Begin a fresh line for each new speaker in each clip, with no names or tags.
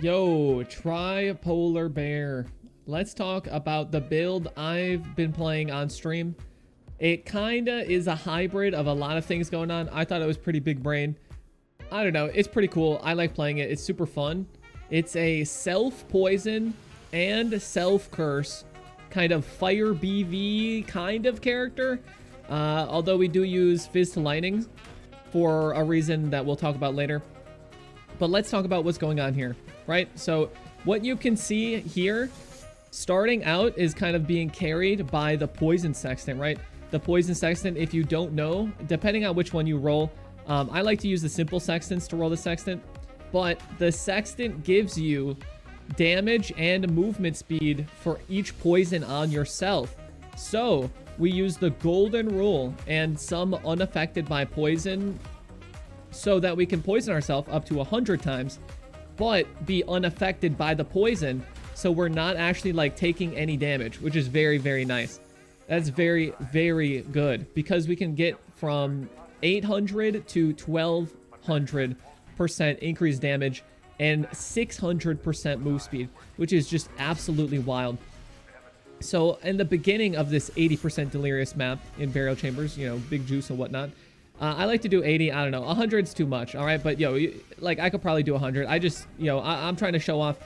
Yo, Tripolar Bear. Let's talk about the build I've been playing on stream. It kinda is a hybrid of a lot of things going on. I thought it was pretty big brain. I don't know, it's pretty cool. I like playing it. It's super fun. It's a self-poison and self-curse kind of fire BV kind of character. Although we do use Fizz to Lightning for a reason that we'll talk about later. But let's talk about what's going on here, right? So what you can see here, starting out, is kind of being carried by the Poison Sextant, right? The Poison Sextant, if you don't know, depending on which one you roll, I like to use the simple Sextants to roll the Sextant, but the Sextant gives you damage and movement speed for each poison on yourself. So we use the golden rule and some unaffected by poison so that we can poison ourselves up to 100 times, but be unaffected by the poison, so we're not actually like taking any damage, which is very, very nice. That's very, very good, because we can get from 800 to 1200% increased damage and 600% move speed, which is just absolutely wild. So in the beginning of this 80% delirious map in burial chambers, you know, big juice and whatnot, I like to do 80. I don't know, 100's too much, all right? But yo, like, I could probably do 100. I just, you know, I'm trying to show off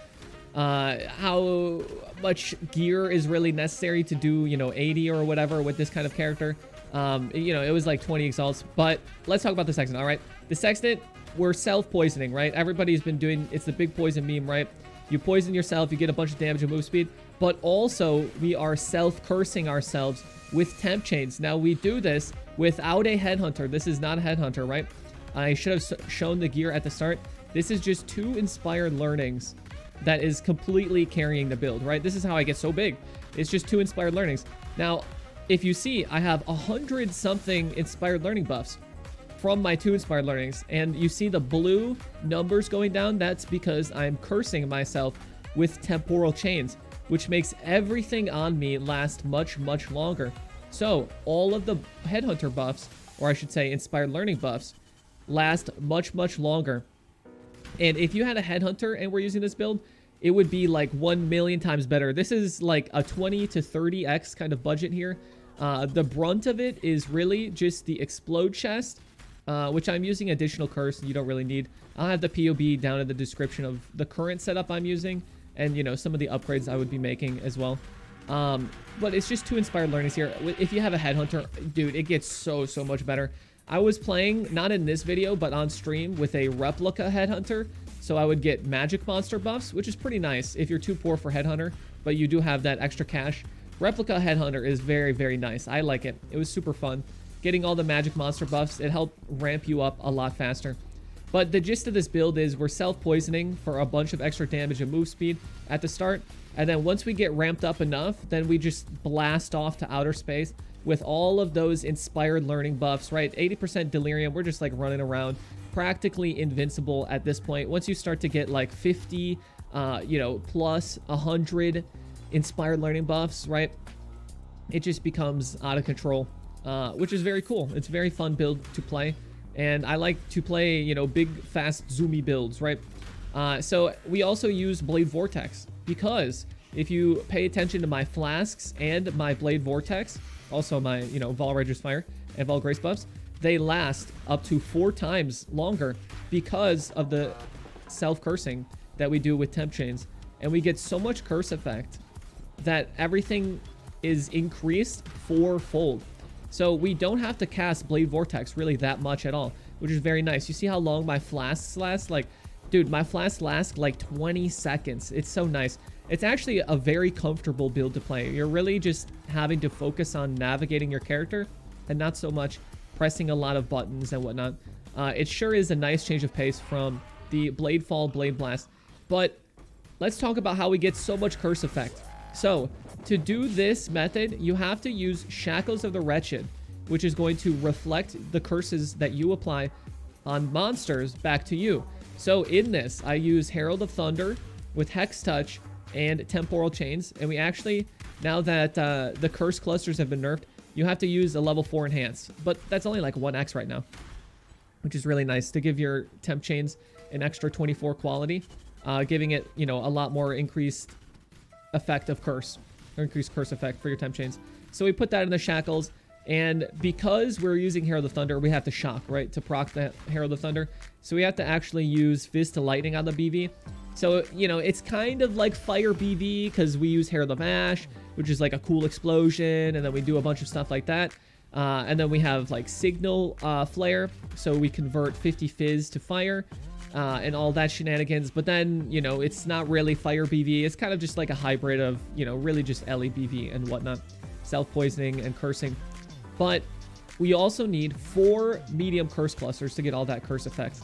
how much gear is really necessary to do, you know, 80 or whatever with this kind of character. You know, it was like 20 exalts. But let's talk about the Sextant, all right? The Sextant, we're self-poisoning, right? Everybody's been doing, it's the big poison meme, right? You poison yourself, you get a bunch of damage and move speed, but also we are self-cursing ourselves with temp chains. Now, we do this without a headhunter. This is not a headhunter, right? I should have shown the gear at the start. This is just 2 inspired learnings that is completely carrying the build, right? This is how I get so big. It's just 2 inspired learnings. Now, if you see, I have 100 something inspired learning buffs from my 2 inspired learnings, and you see the blue numbers going down. That's because I'm cursing myself with temporal chains, which makes everything on me last much, much longer. So all of the headhunter buffs, or I should say inspired learning buffs, last much, much longer. And if you had a headhunter and we're using this build, it would be like 1 million times better. This is like a 20 to 30x kind of budget here. The brunt of it is really just the explode chest, which I'm using additional curse and you don't really need. I'll have the POB down in the description of the current setup I'm using, and you know, some of the upgrades I would be making as well. But it's just 2 inspired learnings here. If you have a headhunter, dude, it gets so much better. I was playing, not in this video, but on stream with a replica headhunter, so I would get magic monster buffs, which is pretty nice if you're too poor for headhunter, but you do have that extra cash. Replica headhunter is very, very nice. I like it. It was super fun. Getting all the magic monster buffs, it helped ramp you up a lot faster. But the gist of this build is we're self-poisoning for a bunch of extra damage and move speed at the start. And then once we get ramped up enough, then we just blast off to outer space with all of those inspired learning buffs, right? 80% delirium. We're just like running around, practically invincible at this point. Once you start to get like 50, you know, plus 100 inspired learning buffs, right? It just becomes out of control, which is very cool. It's a very fun build to play. And I like to play, you know, big, fast, zoomy builds, right? So we also use Blade Vortex, because if you pay attention to my flasks and my Blade Vortex, also my, you know, Vol Rager's Fire and Vol Grace buffs, they last up to 4 times longer because of the self-cursing that we do with temp chains. And we get so much curse effect that everything is increased 4-fold. So we don't have to cast Blade Vortex really that much at all, which is very nice. You see how long my flasks last? Like, dude, my flasks last like 20 seconds. It's so nice. It's actually a very comfortable build to play. You're really just having to focus on navigating your character and not so much pressing a lot of buttons and whatnot. It sure is a nice change of pace from the Blade Fall, Blade Blast. But let's talk about how we get so much curse effect. So to do this method, you have to use Shackles of the Wretched, which is going to reflect the curses that you apply on monsters back to you. So in this, I use Herald of Thunder with Hex Touch and Temporal Chains. And we actually, now that the curse clusters have been nerfed, you have to use a level 4 enhance. But that's only like 1x right now, which is really nice to give your temp chains an extra 24 quality. giving it, you know, a lot more increased effect of curse, or increased curse effect for your temp chains. So we put that in the shackles, and because we're using Herald of Thunder, we have to shock, right, to proc that Herald of Thunder. So we have to actually use Fizz to Lightning on the BV. So, you know, it's kind of like Fire BV because we use Herald of Ash, which is like a cool explosion, and then we do a bunch of stuff like that. And then we have like Signal Flare, so we convert 50 Fizz to Fire, and all that shenanigans. But then, you know, it's not really Fire BV. It's kind of just like a hybrid of, you know, really just LE BV and whatnot. Self-poisoning and cursing. But we also need 4 medium curse clusters to get all that curse effect.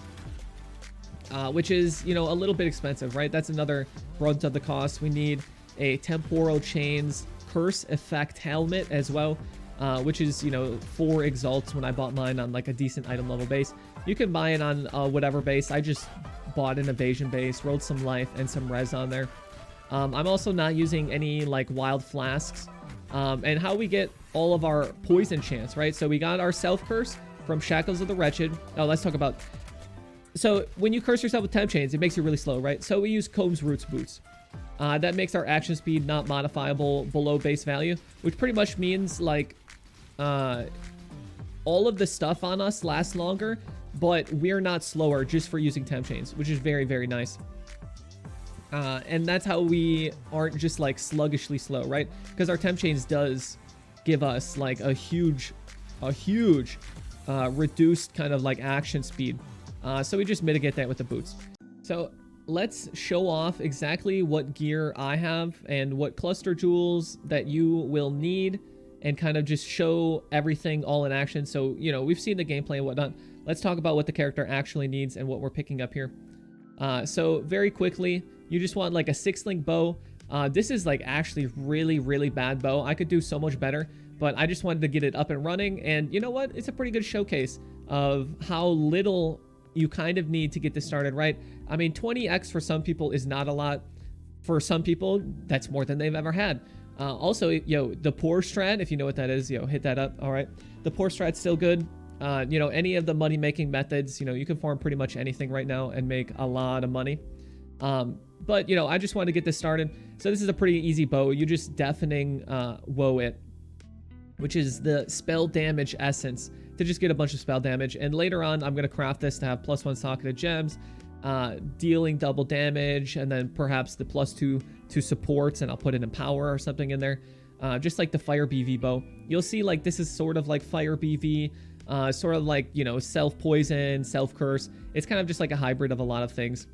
Which is, you know, a little bit expensive, right? That's another brunt of the cost. We need a Temporal Chains curse effect helmet as well, which is, you know, 4 exalts when I bought mine on like a decent item level base. You can buy it on whatever base. I just bought an evasion base, rolled some life and some res on there. I'm also not using any like wild flasks. And how we get all of our poison chance, right? So we got our self curse from Shackles of the Wretched. Oh, let's talk about... So when you curse yourself with temp chains, it makes you really slow, right? So we use Combs Roots Boots. That makes our action speed not modifiable below base value, which pretty much means like all of the stuff on us lasts longer, but we're not slower just for using temp chains, which is very, very nice. And that's how we aren't just like sluggishly slow, right? Because our temp chains does give us like a huge reduced kind of like action speed. So we just mitigate that with the boots. So let's show off exactly what gear I have and what cluster jewels that you will need, and kind of just show everything all in action. So, you know, we've seen the gameplay and whatnot. Let's talk about what the character actually needs and what we're picking up here. So very quickly, you just want like a 6-link bow. This is like actually really, really bad bow. I could do so much better, but I just wanted to get it up and running. And you know what? It's a pretty good showcase of how little you kind of need to get this started, right? I mean, 20x for some people is not a lot. For some people, that's more than they've ever had. Also, yo, the poor strat, if you know what that is, yo, hit that up. All right. The poor strat's still good. You know, any of the money making methods, you know, you can farm pretty much anything right now and make a lot of money. But, you know, I just wanted to get this started. So this is a pretty easy bow. You just deafening woe it, which is the spell damage essence, to just get a bunch of spell damage. And later on, I'm going to craft this to have +1 socketed gems, dealing double damage, and then perhaps the +2 to supports, and I'll put it in power or something in there. Just like the Fire BV bow. You'll see like this is sort of like Fire BV, sort of like, you know, self-poison, self-curse. It's kind of just like a hybrid of a lot of things.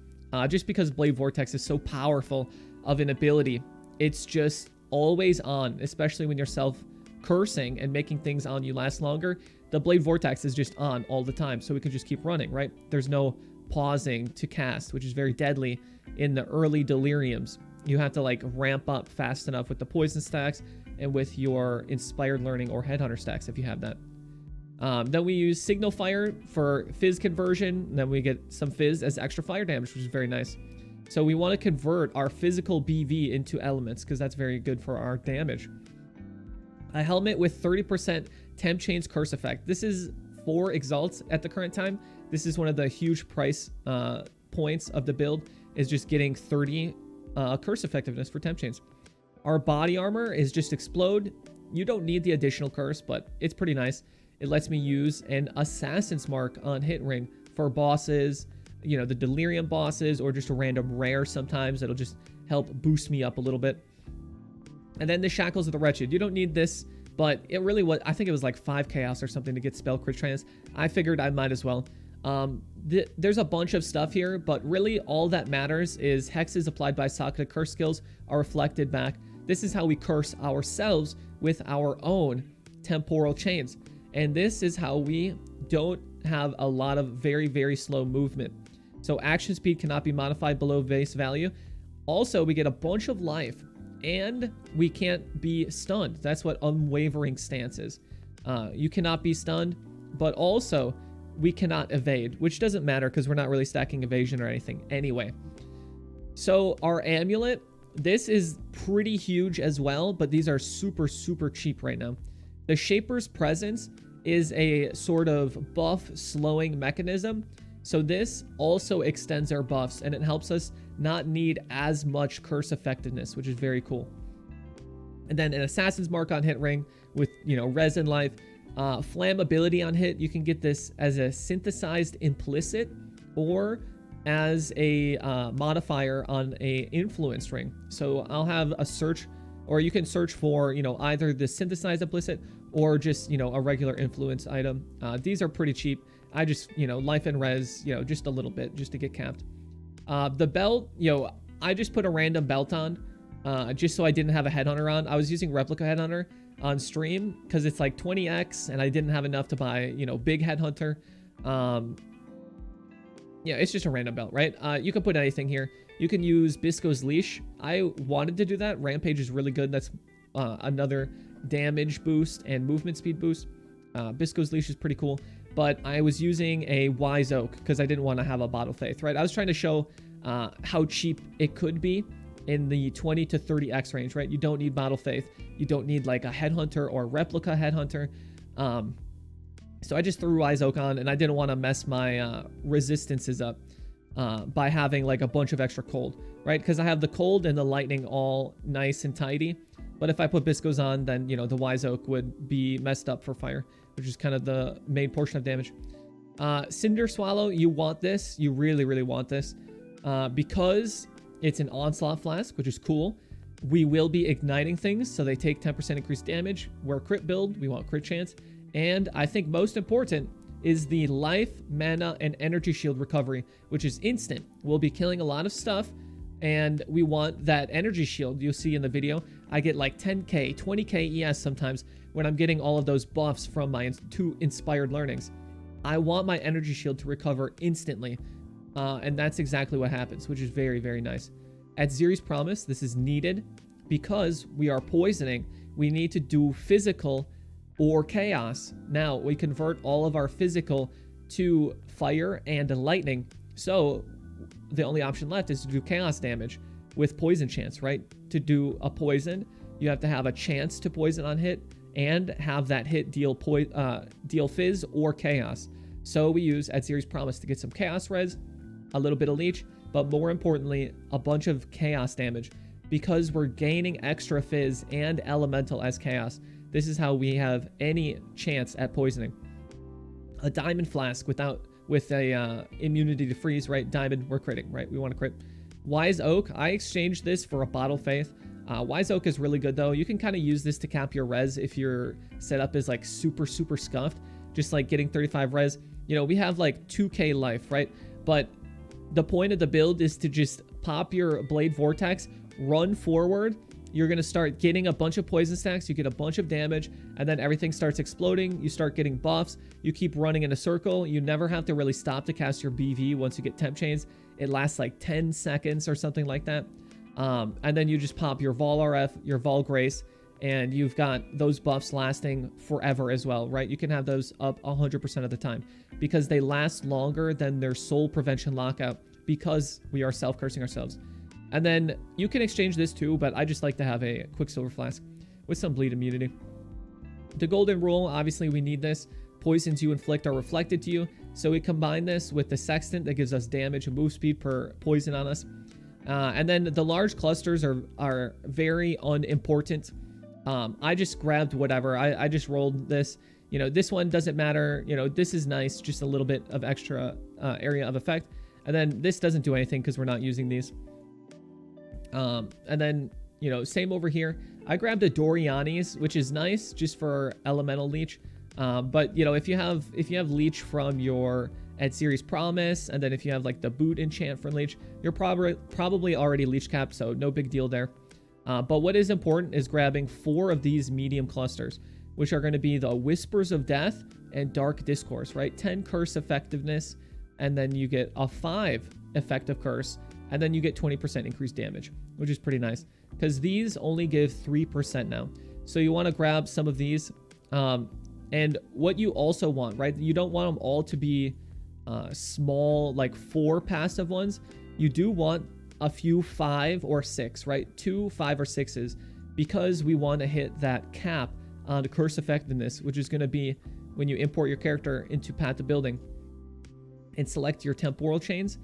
Just because Blade Vortex is so powerful of an ability, it's just always on, especially when you're self-cursing and making things on you last longer. The Blade Vortex is just on all the time, so we can just keep running, right? There's no pausing to cast, which is very deadly in the early deliriums. You have to like ramp up fast enough with the poison stacks and with your inspired learning or headhunter stacks if you have that. Then we use Signal Fire for Fizz conversion, and then we get some Fizz as extra fire damage, which is very nice. So we want to convert our physical BV into elements because that's very good for our damage. A helmet with 30% temp chains curse effect. This is 4 exalts at the current time. This is one of the huge price points of the build, is just getting 30 curse effectiveness for temp chains. Our body armor is just explode. You don't need the additional curse, but it's pretty nice. It lets me use an assassin's mark on hit ring for bosses, you know, the delirium bosses, or just a random rare sometimes. It'll just help boost me up a little bit. And then the Shackles of the Wretched. You don't need this, but it really was, I think it was like 5 chaos or something to get spell crit trans. I figured I might as well. There's a bunch of stuff here, but really all that matters is hexes applied by socketed curse skills are reflected back. This is how we curse ourselves with our own temporal chains. And this is how we don't have a lot of very, very slow movement. So action speed cannot be modified below base value. Also, we get a bunch of life, and we can't be stunned. That's what unwavering stance is. You cannot be stunned, but also we cannot evade, which doesn't matter because we're not really stacking evasion or anything anyway. So our amulet, this is pretty huge as well, but these are super, super cheap right now. The Shaper's Presence is a sort of buff slowing mechanism. So this also extends our buffs, and it helps us not need as much curse effectiveness, which is very cool. And then an Assassin's Mark on hit ring with, you know, res and life. Flammability on hit, you can get this as a synthesized implicit or as a modifier on a influence ring. So I'll have a search, or you can search for, you know, either the synthesized implicit or just, you know, a regular influence item. These are pretty cheap. I just, you know, life and res, you know, just a little bit just to get capped. The belt, you know, I just put a random belt on just so I didn't have a headhunter on. I was using replica headhunter on stream because it's like 20x and I didn't have enough to buy, you know, big headhunter. Yeah, it's just a random belt, right? You can put anything here. You can use Bisco's leash. I wanted to do that. Rampage is really good. That's another damage boost and movement speed boost. Bisco's leash is pretty cool, but I was using a wise oak because I didn't want to have a bottle faith, right? I was trying to show how cheap it could be in the 20 to 30x range, right? You don't need bottle faith. You don't need like a headhunter or replica headhunter. So I just threw wise oak on, and I didn't want to mess my resistances up by having like a bunch of extra cold, right? Because I have the cold and the lightning all nice and tidy. But if I put Bisco's on, then, you know, the wise oak would be messed up for fire, which is kind of the main portion of damage. Cinder Swallow, you want this. You really, really want this. Because it's an onslaught flask, which is cool. We will be igniting things, so they take 10% increased damage. We're a crit build. We want crit chance. And I think most important is the life, mana, and energy shield recovery, which is instant. We'll be killing a lot of stuff, and we want that energy shield. You'll see in the video, I get like 10k, 20k ES sometimes when I'm getting all of those buffs from my two inspired learnings. I want my energy shield to recover instantly, and that's exactly what happens, which is very, very nice. At Ziri's Promise, this is needed because we are poisoning. We need to do physical or chaos. Now we convert all of our physical to fire and lightning, so the only option left is to do chaos damage with poison chance, right? To do a poison, you have to have a chance to poison on hit and have that hit deal fizz or chaos. So we use at Ziri's Promise to get some chaos res, a little bit of leech, but more importantly, a bunch of chaos damage, because we're gaining extra fizz and elemental as chaos. This is how we have any chance at poisoning. A diamond flask with a immunity to freeze, right? Diamond, we're critting, right? We want to crit. Wise Oak, I exchanged this for a Bottle Faith. Wise Oak is really good though. You can kind of use this to cap your res if your setup is like super, super scuffed. Just like getting 35 res. You know, we have like 2k life, right? But the point of the build is to just pop your Blade Vortex, run forward. You're going to start getting a bunch of poison stacks. You get a bunch of damage, and then everything starts exploding. You start getting buffs. You keep running in a circle. You never have to really stop to cast your BV once you get temp chains. It lasts like 10 seconds or something like that. And then you just pop your Vol RF, your Vol Grace, and you've got those buffs lasting forever as well, right? You can have those up 100% of the time because they last longer than their soul prevention lockout because we are self-cursing ourselves. And then you can exchange this too, but I just like to have a Quicksilver Flask with some bleed immunity. The Golden Rule, obviously we need this. Poisons you inflict are reflected to you. So we combine this with the Sextant that gives us damage and move speed per poison on us. And then the large clusters are very unimportant. I just grabbed whatever. I just rolled this. You know, this one doesn't matter. You know, this is nice. Just a little bit of extra area of effect. And then this doesn't do anything because we're not using these. And then, you know, same over here. I grabbed a Doriani's, which is nice just for elemental leech. But you know, if you have leech from your at Ziri's Promise, and then if you have like the boot enchant for leech, you're probably already leech capped, so no big deal there. But what is important is grabbing 4 of these medium clusters, which are going to be the Whispers of Death and Dark Discourse, right? 10 curse effectiveness, and then you get a 5 effective curse, and then you get 20% increased damage, which is pretty nice because these only give 3% now. So you want to grab some of these. And what you also want, right? You don't want them all to be small, like 4 passive ones. You do want a few 5 or 6, right? 2, 5, or 6s, because we want to hit that cap on the curse effectiveness, which is going to be when you import your character into Path to Building. and select your temporal chains.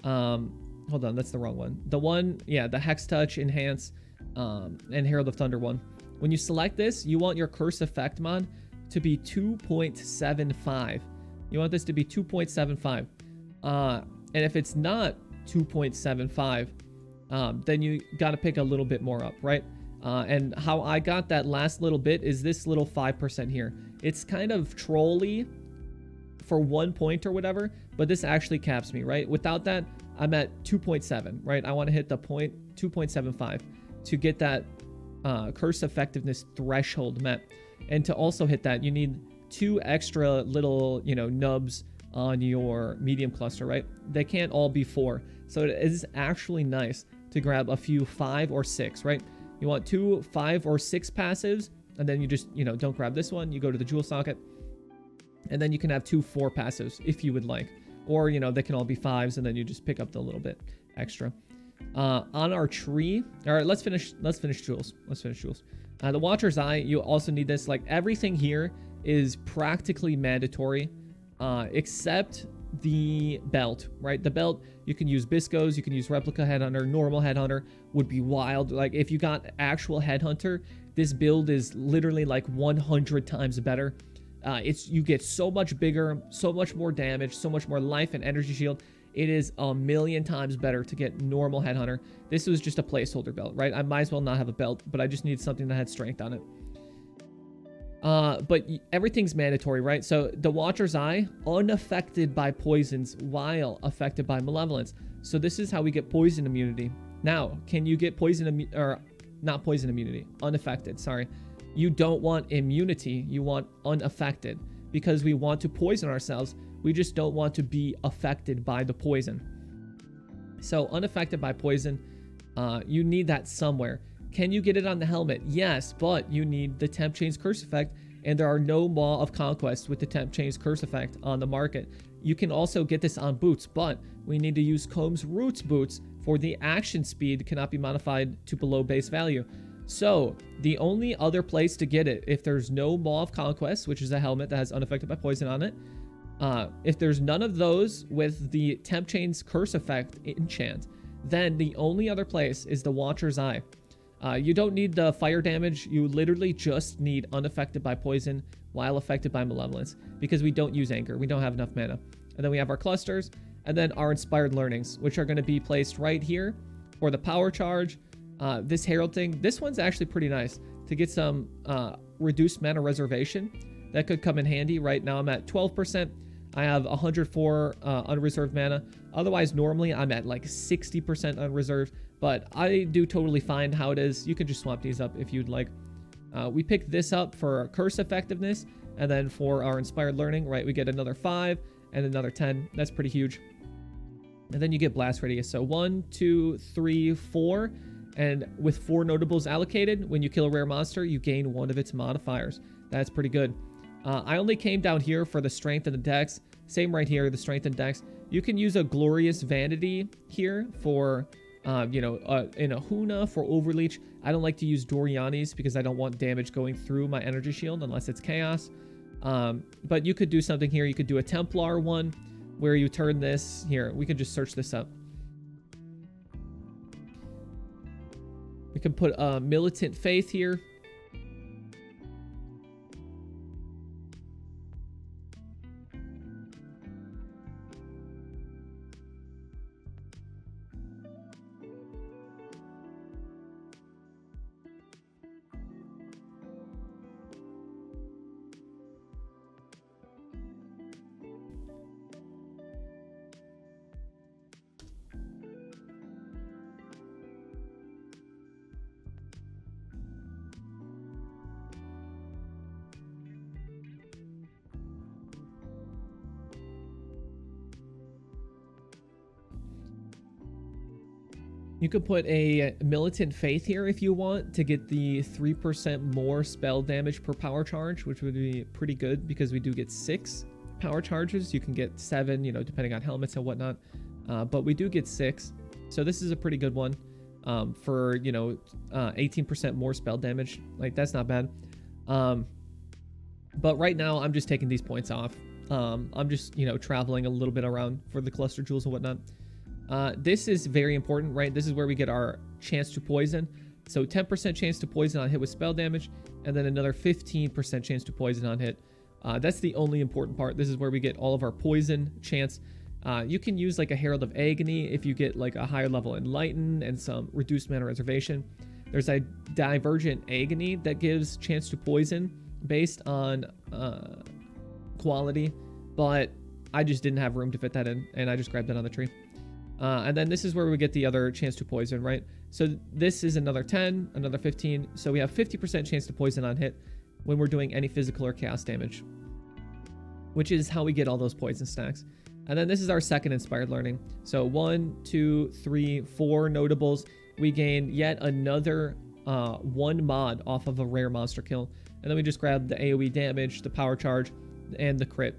Hold on, that's the wrong one. The one, yeah, the Hex Touch, Enhance, and Herald of Thunder one. When you select this, you want your curse effect mod to be 2.75. You want this to be 2.75. And if it's not 2.75, then you got to pick a little bit more up, right? And how I got that last little bit is this little 5% here. It's kind of trolly for 1 point or whatever, but this actually caps me, right? Without that, I'm at 2.7, right? I want to hit the 2.75 to get that curse effectiveness threshold met. And to also hit that, you need 2 extra little, nubs on your medium cluster, right? They can't all be 4. So it is actually nice to grab a few 5 or 6, right? You want 2 5 or 6 passives, and then you just, don't grab this one. You go to the jewel socket, and then you can have 2 4 passives if you would like. Or, they can all be 5s, and then you just pick up the little bit extra. On our tree, all right, let's finish jewels. The Watcher's Eye, you also need this. Like, everything here is practically mandatory, except the belt, right? The belt, you can use Biscos, you can use Replica Headhunter. Normal Headhunter would be wild. Like, if you got actual Headhunter, this build is literally like 100 times better. You get so much bigger, so much more damage, so much more life and energy shield. It is a million times better to get normal Headhunter. This was just a placeholder belt, right? I might as well not have a belt, but I just need something that had strength on it. But everything's mandatory, right? So the Watcher's Eye, unaffected by poisons while affected by malevolence. So this is how we get poison immunity. Now, can you get not poison immunity, unaffected, sorry. You don't want immunity, you want unaffected, because we want to poison ourselves. We just don't want to be affected by the poison. So unaffected by poison, you need that somewhere. Can you get it on the helmet? Yes, but you need the Temp Chains Curse effect, and there are no Maw of Conquest with the Temp Chains Curse effect on the market. You can also get this on boots, but we need to use Combs Roots boots for the action speed cannot be modified to below base value. So the only other place to get it, if there's no Maw of Conquest, which is a helmet that has unaffected by poison on it, if there's none of those with the Temp Chains Curse effect enchant, then the only other place is the Watcher's Eye. You don't need the fire damage. You literally just need unaffected by poison while affected by malevolence, because we don't use anger. We don't have enough mana. And then we have our clusters, and then our inspired learnings, which are going to be placed right here for the power charge. This herald thing, this one's actually pretty nice to get some reduced mana reservation. That could come in handy. Right now I'm at 12%. I have 104 unreserved mana. Otherwise, normally I'm at like 60% unreserved, but I do totally fine how it is. You can just swap these up if you'd like. We picked this up for curse effectiveness, and then for our inspired learning, right, we get another 5 and another 10. That's pretty huge. And then you get blast radius. So 1, 2, 3, 4. And with 4 notables allocated, when you kill a rare monster, you gain 1 of its modifiers. That's pretty good. I only came down here for the strength and the dex. Same right here, the strength and dex. You can use a glorious vanity here for, in a Huna for overleech. I don't like to use Doriani's because I don't want damage going through my energy shield unless it's chaos. But you could do something here. You could do a Templar one where you turn this here. We can just search this up. We can put Militant Faith here. You could put a Militant Faith here if you want to get the 3% more spell damage per power charge, which would be pretty good because we do get 6 power charges. You can get 7, depending on helmets and whatnot. But we do get 6. So this is a pretty good one for, 18% more spell damage. Like, that's not bad. But right now, I'm just taking these points off. I'm just, you know, traveling a little bit around for the cluster jewels and whatnot. This is very important, right? This is where we get our chance to poison. So 10% chance to poison on hit with spell damage, and then another 15% chance to poison on hit. That's the only important part. This is where we get all of our poison chance. You can use like a Herald of Agony if you get like a higher level Enlighten and some reduced mana reservation. There's a Divergent Agony that gives chance to poison based on quality, but I just didn't have room to fit that in, and I just grabbed it on the tree. And then this is where we get the other chance to poison, right? So this is another 10, another 15. So we have 50% chance to poison on hit when we're doing any physical or chaos damage, which is how we get all those poison stacks. And then this is our second inspired learning. So 1, 2, 3, 4 notables. We gain yet another 1 mod off of a rare monster kill. And then we just grab the AoE damage, the power charge, and the crit.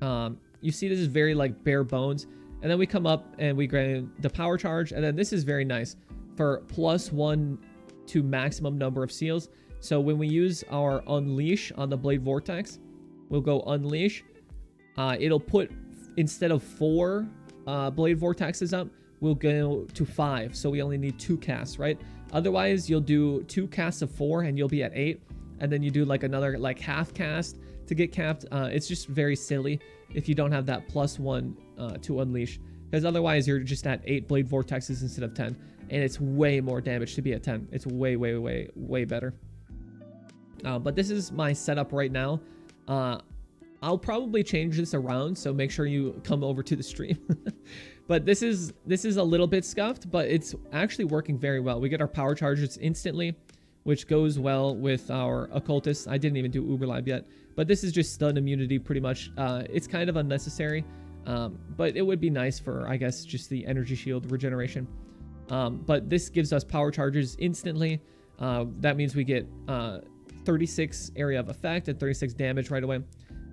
You see this is very like bare bones. And then we come up and we grab the power charge. And then this is very nice for +1 to maximum number of seals. So when we use our Unleash on the Blade Vortex, we'll go Unleash. It'll put, instead of 4 Blade Vortexes up, we'll go to 5. So we only need 2 casts, right? Otherwise, you'll do 2 casts of 4 and you'll be at 8. And then you do like another like half cast to get capped. It's just very silly if you don't have that +1 to Unleash. Because otherwise, you're just at 8 Blade Vortexes instead of 10. And it's way more damage to be at 10. It's way, way, way, way better. But this is my setup right now. I'll probably change this around, so make sure you come over to the stream. But this is a little bit scuffed, but it's actually working very well. We get our power charges instantly, which goes well with our occultist. I didn't even do Uberlab yet, but this is just stun immunity pretty much. It's kind of unnecessary, but it would be nice for, I guess, just the energy shield regeneration. But this gives us power charges instantly. That means we get 36 area of effect and 36 damage right away.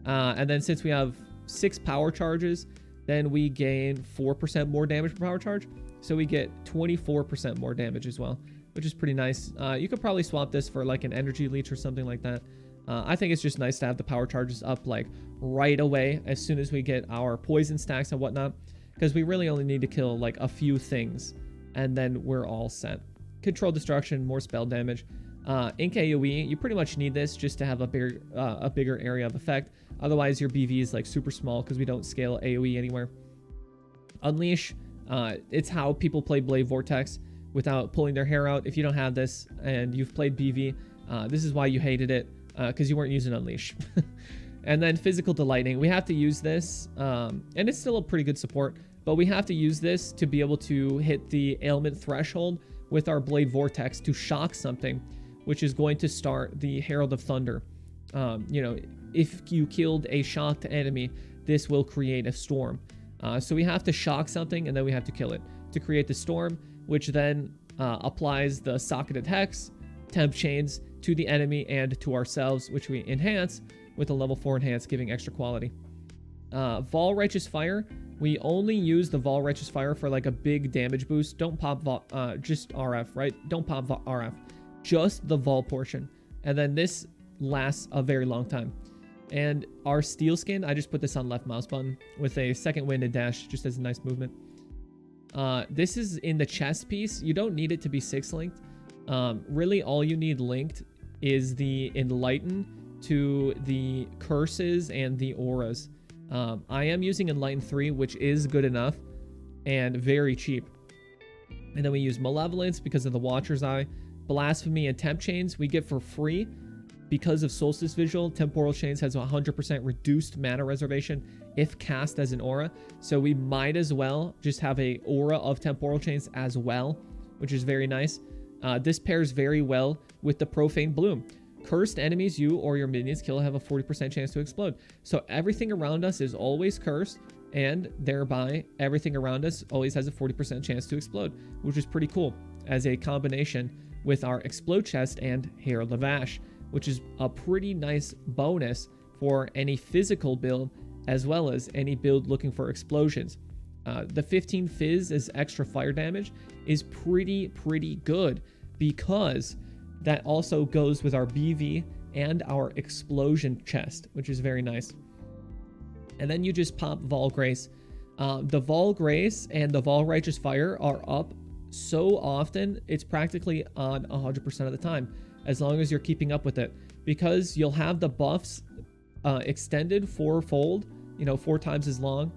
And then since we have 6 power charges, then we gain 4% more damage per power charge. So we get 24% more damage as well, which is pretty nice. You could probably swap this for like an energy leech or something like that. I think it's just nice to have the power charges up like right away as soon as we get our poison stacks and whatnot, because we really only need to kill like a few things and then we're all set. Control destruction, more spell damage. Ink AoE, you pretty much need this just to have a bigger area of effect. Otherwise, your BV is like super small because we don't scale AoE anywhere. Unleash, it's how people play Blade Vortex without pulling their hair out. If you don't have this and you've played BV, this is why you hated it, because you weren't using Unleash. And then Physical Delighting, we have to use this, and it's still a pretty good support, but we have to use this to be able to hit the ailment threshold with our Blade Vortex to shock something, which is going to start the Herald of Thunder. You know, if you killed a shocked enemy, this will create a storm. So we have to shock something and then we have to kill it to create the storm, which then applies the Socketed Hex, Temp Chains to the enemy and to ourselves, which we enhance with a level 4 enhance, giving extra quality. Vol Righteous Fire, we only use the Vol Righteous Fire for like a big damage boost. Don't pop just RF, right? Don't pop RF. Just the Vol portion. And then this lasts a very long time. And our Steel Skin, I just put this on left mouse button with a second wind and dash, just as a nice movement. This is in the chest piece. You don't need it to be 6 linked. Really all you need linked is the Enlighten to the curses and the auras. I am using Enlighten 3, which is good enough and very cheap. And then we use Malevolence because of the Watcher's Eye. Blasphemy and Temp Chains we get for free because of Solstice Visual. Temporal Chains has 100% reduced mana reservation if cast as an aura. So we might as well just have a aura of Temporal Chains as well, which is very nice. This pairs very well with the Profane Bloom. Cursed enemies you or your minions kill have a 40% chance to explode. So everything around us is always cursed, and thereby everything around us always has a 40% chance to explode, which is pretty cool as a combination with our Explode Chest and Herald of Ash, which is a pretty nice bonus for any physical build as well as any build looking for explosions. The 15 Fizz as extra fire damage is pretty good because that also goes with our BV and our explosion chest, which is very nice. And then you just pop Vol Grace. The Vol Grace and the Vol Righteous Fire are up so often, it's practically on 100% of the time, as long as you're keeping up with it. Because you'll have the buffs extended fourfold, 4 times as long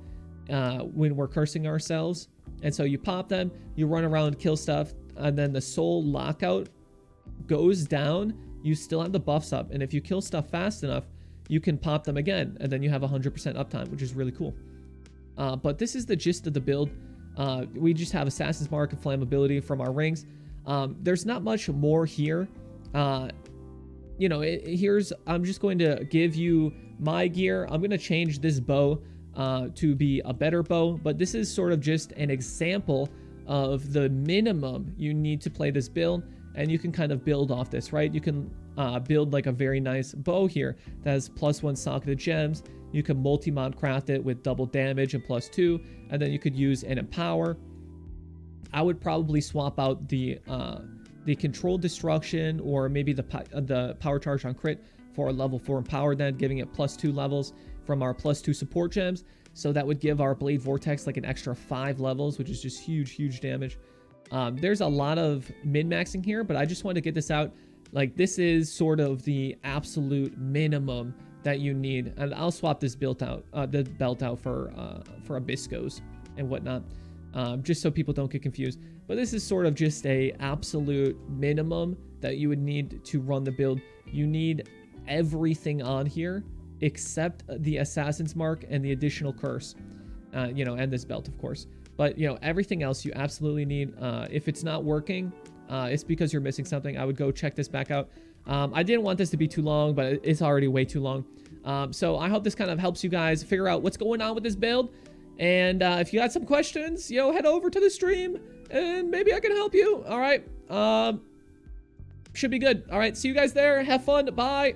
when we're cursing ourselves. And so you pop them, you run around, kill stuff, and then the soul lockout goes down. You still have the buffs up, and if you kill stuff fast enough, you can pop them again, and then you have 100% uptime, which is really cool. But this is the gist of the build. We just have Assassin's Mark and Flammability from our rings. There's not much more here. I'm just going to give you my gear. I'm going to change this bow to be a better bow, but this is sort of just an example of the minimum you need to play this build, and you can kind of build off this, right? You can build like a very nice bow here that has +1 socketed gems. You can multi-mod craft it with double damage and +2, and then you could use an empower. I would probably swap out the controlled destruction, or maybe the power charge on crit for a level 4 empower, then giving it +2 levels from our +2 support gems. So that would give our Blade Vortex like an extra 5 levels, which is just huge damage. There's a lot of min-maxing here, but I just wanted to get this out. Like, this is sort of the absolute minimum that you need. And I'll swap this belt out for Abysscos and whatnot, just so people don't get confused. But this is sort of just a absolute minimum that you would need to run the build. You need everything on here except the Assassin's Mark and the additional curse, and this belt, of course. But, everything else you absolutely need. If it's not working, it's because you're missing something. I would go check this back out. I didn't want this to be too long, but it's already way too long. So I hope this kind of helps you guys figure out what's going on with this build. And if you got some questions, head over to the stream and maybe I can help you. All right. Should be good. All right. See you guys there. Have fun. Bye.